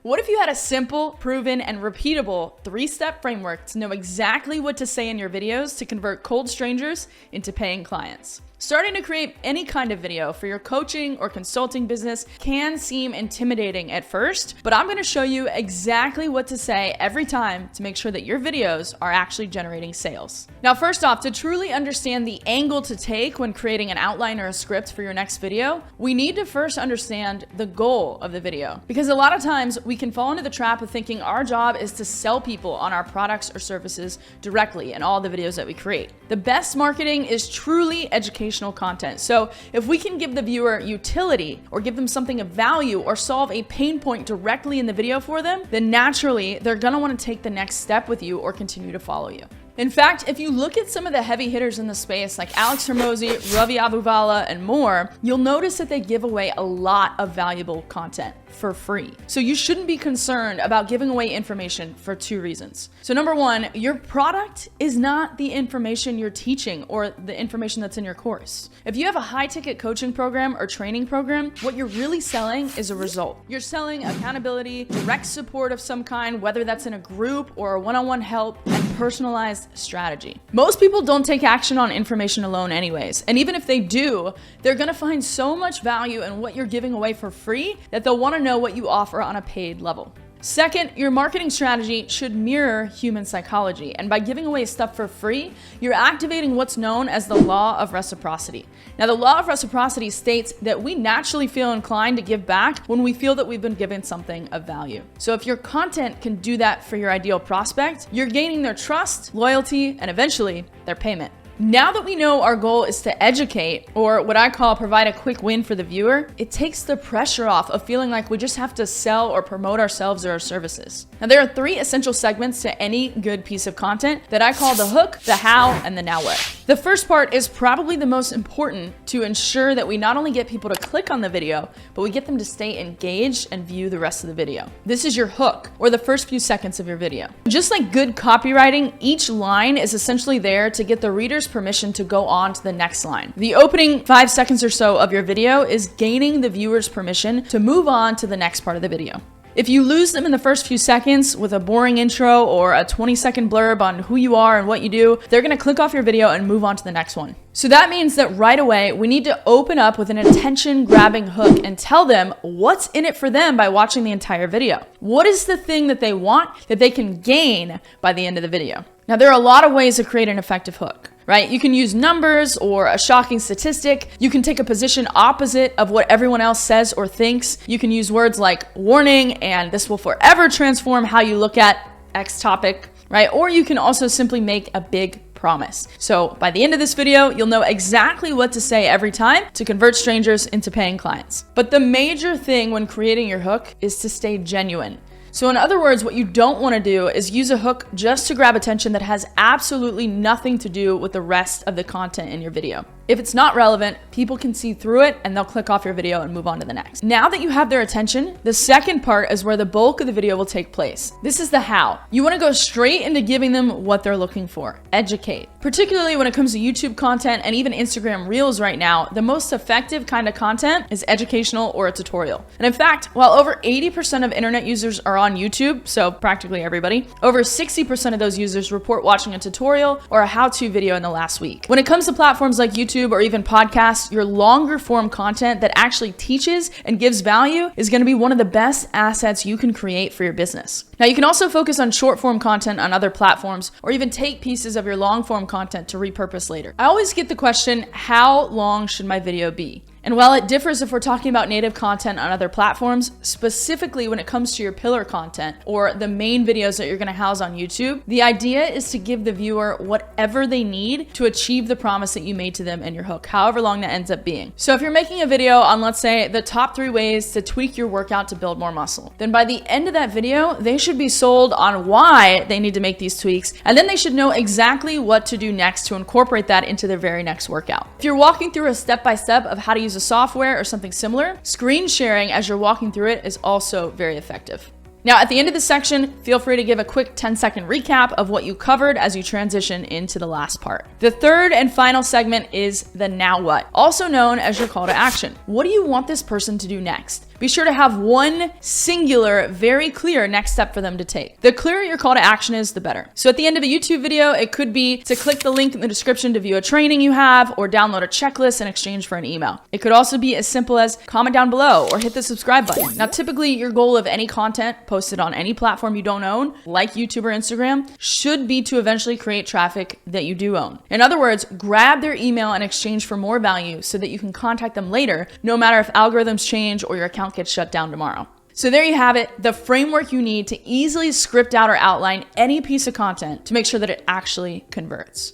What if you had a simple, proven, and repeatable 3-step framework to know exactly what to say in your videos to convert cold strangers into paying clients? Starting to create any kind of video for your coaching or consulting business can seem intimidating at first, but I'm going to show you exactly what to say every time to make sure that your videos are actually generating sales. Now, first off, to truly understand the angle to take when creating an outline or a script for your next video, we need to first understand the goal of the video. Because a lot of times we can fall into the trap of thinking our job is to sell people on our products or services directly in all the videos that we create. The best marketing is truly educational content. So if we can give the viewer utility or give them something of value or solve a pain point directly in the video for them, then naturally they're going to want to take the next step with you or continue to follow you. In fact, if you look at some of the heavy hitters in the space like Alex Hormozi, Ravi Abuvala, and more, you'll notice that they give away a lot of valuable content for free. So you shouldn't be concerned about giving away information for 2 reasons. So number 1, your product is not the information you're teaching or the information that's in your course. If you have a high-ticket coaching program or training program, what you're really selling is a result. You're selling accountability, direct support of some kind, whether that's in a group or a one-on-one help, and personalized strategy. Most people don't take action on information alone anyways. And even if they do, they're gonna find so much value in what you're giving away for free that they'll wanna know what you offer on a paid level. Second, your marketing strategy should mirror human psychology. And by giving away stuff for free, you're activating what's known as the law of reciprocity. Now, the law of reciprocity states that we naturally feel inclined to give back when we feel that we've been given something of value. So if your content can do that for your ideal prospect, you're gaining their trust, loyalty, and eventually their payment. Now that we know our goal is to educate, or what I call provide a quick win for the viewer, it takes the pressure off of feeling like we just have to sell or promote ourselves or our services. Now, there are 3 essential segments to any good piece of content that I call the hook, the how, and the now what. The first part is probably the most important to ensure that we not only get people to click on the video, but we get them to stay engaged and view the rest of the video. This is your hook, or the first few seconds of your video. Just like good copywriting, each line is essentially there to get the reader's permission to go on to the next line. The opening 5 seconds or so of your video is gaining the viewer's permission to move on to the next part of the video. If you lose them in the first few seconds with a boring intro or a 20-second blurb on who you are and what you do, they're gonna click off your video and move on to the next one. So that means that right away, we need to open up with an attention-grabbing hook and tell them what's in it for them by watching the entire video. What is the thing that they want that they can gain by the end of the video? Now, there are a lot of ways to create an effective hook, right? You can use numbers or a shocking statistic. You can take a position opposite of what everyone else says or thinks. You can use words like warning and this will forever transform how you look at X topic, right? Or you can also simply make a big promise. So by the end of this video, you'll know exactly what to say every time to convert strangers into paying clients. But the major thing when creating your hook is to stay genuine. So in other words, what you don't want to do is use a hook just to grab attention that has absolutely nothing to do with the rest of the content in your video. If it's not relevant, people can see through it and they'll click off your video and move on to the next. Now that you have their attention, the second part is where the bulk of the video will take place. This is the how. You want to go straight into giving them what they're looking for. Educate. Particularly when it comes to YouTube content and even Instagram Reels right now, the most effective kind of content is educational or a tutorial. And in fact, while over 80% of internet users are on YouTube, so practically everybody, over 60% of those users report watching a tutorial or a how-to video in the last week. When it comes to platforms like YouTube or even podcasts, your longer form content that actually teaches and gives value is going to be one of the best assets you can create for your business. Now, you can also focus on short form content on other platforms or even take pieces of your long form content to repurpose later. I always get the question, how long should my video be? And while it differs if we're talking about native content on other platforms, specifically when it comes to your pillar content or the main videos that you're going to house on YouTube, the idea is to give the viewer whatever they need to achieve the promise that you made to them in your hook, however long that ends up being. So if you're making a video on, let's say, the top 3 ways to tweak your workout to build more muscle, then by the end of that video, they should be sold on why they need to make these tweaks, and then they should know exactly what to do next to incorporate that into their very next workout. If you're walking through a step-by-step of how to use a software or something similar, screen sharing as you're walking through it is also very effective. Now, at the end of this section, feel free to give a quick 10-second recap of what you covered as you transition into the last part. The third and final segment is the now what, also known as your call to action. What do you want this person to do next? Be sure to have one singular, very clear next step for them to take. The clearer your call to action is, the better. So at the end of a YouTube video, it could be to click the link in the description to view a training you have or download a checklist in exchange for an email. It could also be as simple as comment down below or hit the subscribe button. Now, typically your goal of any content posted on any platform you don't own, like YouTube or Instagram, should be to eventually create traffic that you do own. In other words, grab their email in exchange for more value so that you can contact them later, no matter if algorithms change or your account gets shut down tomorrow. So there you have it, the framework you need to easily script out or outline any piece of content to make sure that it actually converts.